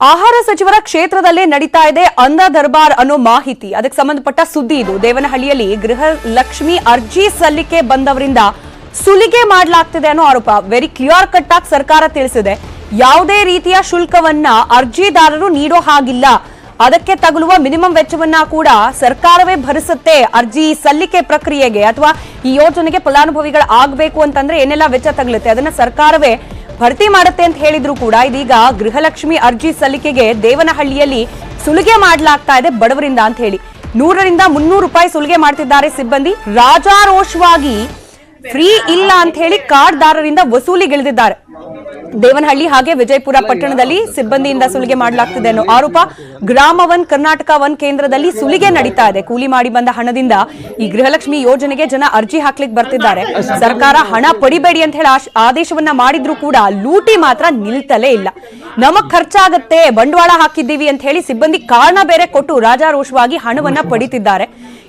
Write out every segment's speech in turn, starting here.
ಆಹಾರ ಸಚಿವರ ಕ್ಷೇತ್ರದಲ್ಲೇ ನಡೀತಾ ಇದೆ ಅಂಧ ದರ್ಬಾರ್ ಅನ್ನೋ ಮಾಹಿತಿ. ಅದಕ್ಕೆ ಸಂಬಂಧಪಟ್ಟ ಸುದ್ದಿ ಇದು. ದೇವನಹಳ್ಳಿಯಲ್ಲಿ ಗೃಹ ಲಕ್ಷ್ಮಿ ಅರ್ಜಿ ಸಲ್ಲಿಕೆ ಬಂದವರಿಂದ ಸುಲಿಗೆ ಮಾಡಲಾಗ್ತಿದೆ ಅನ್ನೋ ಆರೋಪ ವೆರಿ ಕ್ಲಿಯರ್ ಕಟ್ ಆಗಿ ಸರ್ಕಾರ ತಿಳಿಸಿದೆ. ಯಾವುದೇ ರೀತಿಯ ಶುಲ್ಕವನ್ನ ಅರ್ಜಿದಾರರು ನೀಡೋ ಹಾಗಿಲ್ಲ. ಅದಕ್ಕೆ ತಗುಲುವ ಮಿನಿಮಮ್ ವೆಚ್ಚವನ್ನ ಕೂಡ ಸರ್ಕಾರವೇ ಭರಿಸುತ್ತೆ. ಅರ್ಜಿ ಸಲ್ಲಿಕೆ ಪ್ರಕ್ರಿಯೆಗೆ ಅಥವಾ ಈ ಯೋಜನೆಗೆ ಫಲಾನುಭವಿಗಳು ಆಗಬೇಕು ಅಂತಂದ್ರೆ ಏನೆಲ್ಲ ವೆಚ್ಚ ತಗಲುತ್ತೆ ಅದನ್ನ ಸರ್ಕಾರವೇ ಭರ್ತಿ ಮಾಡುತ್ತೆ ಅಂತ ಹೇಳಿದ್ರು ಕೂಡ ಇದೀಗ ಗೃಹಲಕ್ಷ್ಮಿ ಅರ್ಜಿ ಸಲ್ಲಿಕೆಗೆ ದೇವನಹಳ್ಳಿಯಲ್ಲಿ ಸುಲಿಗೆ ಮಾಡಲಾಗ್ತಾ ಇದೆ ಬಡವರಿಂದ ಅಂತ ಹೇಳಿ 100 ರಿಂದ 300 ರೂಪಾಯಿ ಸುಲಿಗೆ ಮಾಡ್ತಿದ್ದಾರೆ ಸಿಬ್ಬಂದಿ. ರಾಜಾರೋಷವಾಗಿ ಫ್ರೀ ಇಲ್ಲ ಅಂತ ಹೇಳಿ ಕಾರ್ಡ್ದಾರರಿಂದ ವಸೂಲಿಗಿಳಿದಿದ್ದಾರೆ. ದೇವನಹಳ್ಳಿ ಹಾಗೆ ವಿಜಯಪುರ ಪಟ್ಟಣದಲ್ಲಿ ಸಿಬ್ಬಂದಿಯಿಂದ ಸುಲಿಗೆ ಮಾಡಲಾಗ್ತಿದೆ ಅನ್ನೋ ಆರೋಪ. ಗ್ರಾಮ ಒನ್ ಕರ್ನಾಟಕ ಒನ್ ಕೇಂದ್ರದಲ್ಲಿ ಸುಲಿಗೆ ನಡೀತಾ ಇದೆ. ಕೂಲಿ ಮಾಡಿ ಬಂದ ಹಣದಿಂದ ಈ ಗೃಹಲಕ್ಷ್ಮಿ ಯೋಜನೆಗೆ ಜನ ಅರ್ಜಿ ಹಾಕ್ಲಿಕ್ಕೆ ಬರ್ತಿದ್ದಾರೆ. ಸರ್ಕಾರ ಹಣ ಪಡಿಬೇಡಿ ಅಂತ ಹೇಳಿ ಆದೇಶವನ್ನ ಮಾಡಿದ್ರು ಕೂಡ ಲೂಟಿ ಮಾತ್ರ ನಿಲ್ತಲೇ ಇಲ್ಲ. ನಮಗ್ ಖರ್ಚಾಗತ್ತೆ, ಬಂಡವಾಳ ಹಾಕಿದ್ದೀವಿ ಅಂತ ಹೇಳಿ ಸಿಬ್ಬಂದಿ ಕಾರಣ ಬೇರೆ ಕೊಟ್ಟು ರಾಜಾರೋಷವಾಗಿ ಹಣವನ್ನ ಪಡಿತಿದ್ದಾರೆ.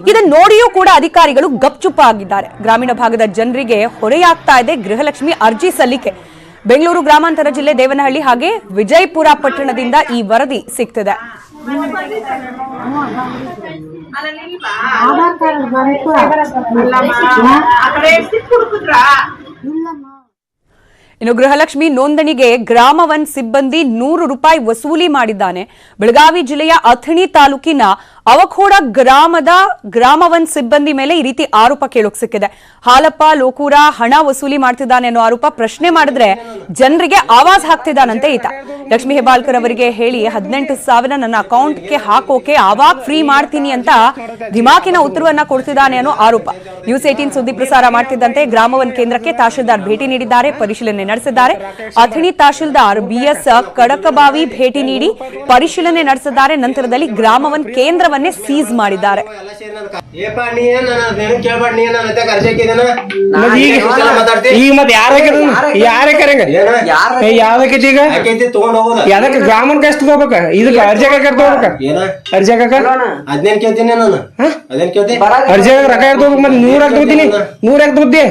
ಇದನ್ನ ನೋಡಿಯೂ ಕೂಡ ಅಧಿಕಾರಿಗಳು ಗಪ್ಚುಪ್ಪ ಆಗಿದ್ದಾರೆ. ಗ್ರಾಮೀಣ ಭಾಗದ ಜನರಿಗೆ ಹೊರೆಯಾಗ್ತಾ ಇದೆ ಗೃಹಲಕ್ಷ್ಮಿ ಅರ್ಜಿ ಸಲ್ಲಿಕೆ. ಬೆಂಗಳೂರು ಗ್ರಾಮಾಂತರ ಜಿಲ್ಲೆ ದೇವನಹಳ್ಳಿ ಹಾಗೆ ವಿಜಯಪುರ ಪಟ್ಟಣದಿಂದ ಈ ವರದಿ ಸಿಗ್ತಿದೆ. ಇನ್ನು ಗೃಹಲಕ್ಷ್ಮಿ ನೋಂದಣಿಗೆ ಗ್ರಾಮ ಒನ್ ಸಿಬ್ಬಂದಿ 100 ರೂಪಾಯಿ ವಸೂಲಿ ಮಾಡಿದ್ದಾನೆ. ಬೆಳಗಾವಿ ಜಿಲ್ಲೆಯ ಅಥಣಿ ತಾಲೂಕಿನ ಅವಖೋಡ ಗ್ರಾಮದ ಗ್ರಾಮ ಒನ್ ಸಿಬ್ಬಂದಿ ಮೇಲೆ ಈ ರೀತಿ ಆರೋಪ ಕೇಳೋಕ್ ಸಿಕ್ಕಿದೆ. ಹಾಲಪ್ಪ ಲೋಕೂರ ಹಣ ವಸೂಲಿ ಮಾಡ್ತಿದ್ದಾನೆ ಅನ್ನೋ ಆರೋಪ. ಪ್ರಶ್ನೆ ಮಾಡಿದ್ರೆ ಜನರಿಗೆ ಆವಾಜ್ ಹಾಕ್ತಿದ್ದಾನಂತೆ ಈತ. ಲಕ್ಷ್ಮೀ ಹೆಬ್ಬಾಳ್ಕರ್ ಅವರಿಗೆ ಹೇಳಿ 18,000 ನನ್ನ ಅಕೌಂಟ್ಗೆ ಹಾಕೋಕೆ ಆವಾಗ ಫ್ರೀ ಮಾಡ್ತೀನಿ ಅಂತ ಧಿಮಾಕಿನ ಉತ್ತರವನ್ನ ಕೊಡ್ತಿದ್ದಾನೆ ಅನ್ನೋ ಆರೋಪ. ನ್ಯೂಸ್ 18 ಸುದ್ದಿ ಪ್ರಸಾರ ಮಾಡ್ತಿದ್ದಂತೆ ಗ್ರಾಮ ಒನ್ ಕೇಂದ್ರಕ್ಕೆ ತಹಶೀಲ್ದಾರ್ ಭೇಟಿ ನೀಡಿದ್ದಾರೆ, ಪರಿಶೀಲನೆ ನಡೆಸಿದ್ದಾರೆ. ಅಥಣಿ ತಹಶೀಲ್ದಾರ್ ಬಿಎಸ್ ಕಡಕಬಾವಿ ಭೇಟಿ ನೀಡಿ ಪರಿಶೀಲನೆ ನಡೆಸಿದ್ದಾರೆ. ನಂತರದಲ್ಲಿ ಗ್ರಾಮ ಒನ್ ಕೇಂದ್ರವನ್ನೇ ಸೀಸ್ ಮಾಡಿದ್ದಾರೆ. ಗ್ರಾಮನ್ ಕಷ್ಟ ಹೋಗ್ಬೇಕ ಇದಕ್ಕೆ ಅರ್ಜಿ ಅರ್ಜಿ ಅರ್ಜಿ ರೊಕ್ಕ ತಗೋಬೇಕು. ಮತ್ತೆ 100 ತಗೋತೀನಿ 100 ತಗೋತಿ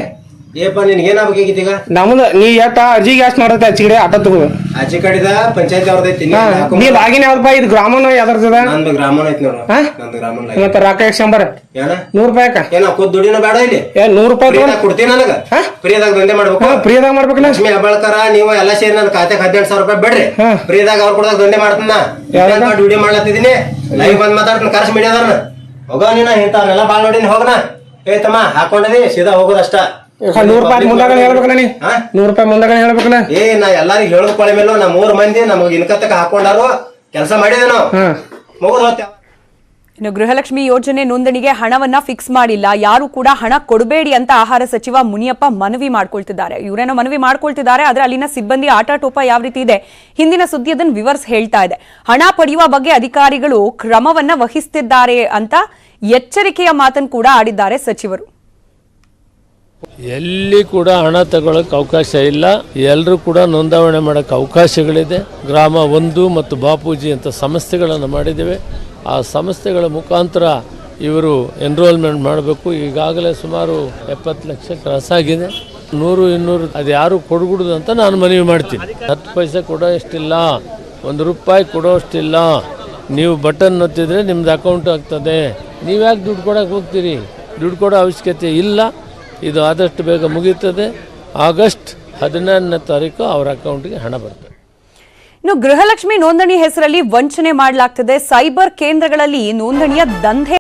ನಮ್ದು ನೀ ಎಷ್ಟ ಅರ್ಜಿಗೆ ಎಷ್ಟು ಮಾಡತ್ತೆ ಅಚ್ಚಿಗಡೆ ಆಟ ತಗೋ ಆಚೆ ಕಡೆದ ಪಂಚಾಯತ್ ಅವ್ರದೈತಿ ನೀ ಲಾಗಿನ್ ಯಾವ್ದಪ್ಪ ಇದು ಗ್ರಾಮನ ಯಾವ್ದರ್ತದ ನಂದು ಗ್ರಾಮನ ಐತಿ ನೋಡು ನಂದು ಗ್ರಾಮನ ಮತ್ತೆ ರೊಕ್ಕ ಎಷ್ಟು ಶಂಬರ 100 ರೂಪಾಯಿ ಏನ ಕೂತ್ ದುಡಿನ ಬೇಡ ಇಲ್ಲಿ 100 ರೂಪಾಯಿ ಕೊಡ್ತೀನಿ ನನಗ ಫ್ರೀದಾಗ ದಂಧೆ ಮಾಡ್ಬೇಕು ಫ್ರೀದಾಗ ಮಾಡ್ಬೇಕು. ಲಕ್ಷ್ಮಿ ಹೆಬ್ಬಾಳ್ಕರ ನೀವು ಎಲ್ಲ ಸೇರಿ ನನ್ನ ಖಾತೆಗೆ 18,000 ರೂಪಾಯಿ ಬೇಡ್ರಿ ಫ್ರೀದಾಗ ಅವ್ರು ಕೊಡದಾಗ ದಂಧೆ ಮಾಡ್ತಾನ ಡ್ಯೂಟಿ ಮಾಡ್ಲತ್ತಿದೀನಿ ಲೈವ್ ಬಂದ್ ಮಾತಾಡ್ತೀನಿ ಕರ್ಸ್ ಮೀಡಿಯಾದಾರನ ಹೋಗ ನೀನ ಇಂಥವ್ನೆಲ್ಲ ಬಾಳ್ ನೋಡಿನಿ ಹೋಗನ ಏ ತಮ್ಮ ಹಾಕೊಂಡಿದಿ ಸೀದಾ ಹೋಗೋದಷ್ಟ 100 ರೂಪಾಯಿ ಮುಂದಾಗ ಹೇಳ್ಬೇಕಲ್ಲ ನೀ 100 ರೂಪಾಯಿ ಮುಂದಾಗ ಹೇಳ್ಬೇಕಲ್ಲ. ಏ ನಾ ಎಲ್ಲಾರಿಗೂ ಹೇಳೋದ್ಕೊಳ್ಳೆ ಮೇಲೂ ನಾ 3 ಮಂದಿ ನಮಗ್ ಇನ್ಕತ್ತಕ ಹಾಕೊಂಡಾರು ಕೆಲಸ ಮಾಡಿದೆ ನಾವು ಮುಗಿದ್ ಹೋಗ್ತೇವೆ. ಇನ್ನು ಗೃಹಲಕ್ಷ್ಮಿ ಯೋಜನೆ ನೋಂದಣಿಗೆ ಹಣವನ್ನ ಫಿಕ್ಸ್ ಮಾಡಿಲ್ಲ, ಯಾರು ಕೂಡ ಹಣ ಕೊಡಬೇಡಿ ಅಂತ ಆಹಾರ ಸಚಿವ ಮುನಿಯಪ್ಪ ಮನವಿ ಮಾಡ್ಕೊಳ್ತಿದ್ದಾರೆ. ಇವರೇನೋ ಮನವಿ ಮಾಡ್ಕೊಳ್ತಿದ್ದಾರೆ, ಆದ್ರೆ ಅಲ್ಲಿನ ಸಿಬ್ಬಂದಿ ಆಟಾಟೋಪ ಯಾವ ರೀತಿ ಇದೆ ಹಿಂದಿನ ಸುದ್ದಿ ಅದನ್ನು ವಿವರ್ಸ್ ಹೇಳ್ತಾ ಇದೆ. ಹಣ ಪಡೆಯುವ ಬಗ್ಗೆ ಅಧಿಕಾರಿಗಳು ಕ್ರಮವನ್ನ ವಹಿಸುತ್ತಿದ್ದಾರೆ ಅಂತ ಎಚ್ಚರಿಕೆಯ ಮಾತನ್ನು ಕೂಡ ಆಡಿದ್ದಾರೆ ಸಚಿವರು. ಎಲ್ಲಿ ಕೂಡ ಹಣ ತಗೊಳ್ಳೋಕೆ ಅವಕಾಶ ಇಲ್ಲ, ಎಲ್ಲರೂ ಕೂಡ ನೋಂದಾವಣೆ ಮಾಡೋಕ್ಕೆ ಅವಕಾಶಗಳಿದೆ. ಗ್ರಾಮ 1 ಮತ್ತು ಬಾಪೂಜಿ ಅಂತ ಸಂಸ್ಥೆಗಳನ್ನು ಮಾಡಿದ್ದೇವೆ. ಆ ಸಂಸ್ಥೆಗಳ ಮುಖಾಂತರ ಇವರು ಎನ್ರೋಲ್ಮೆಂಟ್ ಮಾಡಬೇಕು. ಈಗಾಗಲೇ ಸುಮಾರು 70 ಲಕ್ಷ ಕ್ರಾಸ್ ಆಗಿದೆ. 100, 200 ಅದು ಯಾರು ಕೊಡ್ಬಿಡುದು ಅಂತ ನಾನು ಮನವಿ ಮಾಡ್ತೀನಿ. 10 ಪೈಸೆ ಕೊಡೋಷ್ಟಿಲ್ಲ, 1 ರೂಪಾಯಿ ಕೊಡೋಷ್ಟಿಲ್ಲ. ನೀವು ಬಟನ್ ಒತ್ತಿದ್ರೆ ನಿಮ್ದು ಅಕೌಂಟ್ ಆಗ್ತದೆ. ನೀವು ಯಾಕೆ ದುಡ್ಡು ಕೊಡೋಕೆ ಹೋಗ್ತೀರಿ? ದುಡ್ಡು ಕೊಡೋ ಅವಶ್ಯಕತೆ ಇಲ್ಲ. ಇದು ಆದಷ್ಟು ಬೇಗ ಮುಗಿಯುತ್ತದೆ. ಆಗಸ್ಟ್ 14ನೇ ತಾರೀಕು ಅವರ ಅಕೌಂಟ್ಗೆ ಹಣ ಬರ್ತದೆ. ಇನ್ನು ಗೃಹಲಕ್ಷ್ಮಿ ನೋಂದಣಿ ಹೆಸರಲ್ಲಿ ವಂಚನೆ ಮಾಡಲಾಗ್ತದೆ. ಸೈಬರ್ ಕೇಂದ್ರಗಳಲ್ಲಿ ನೋಂದಣಿಯ ದಂಧೆ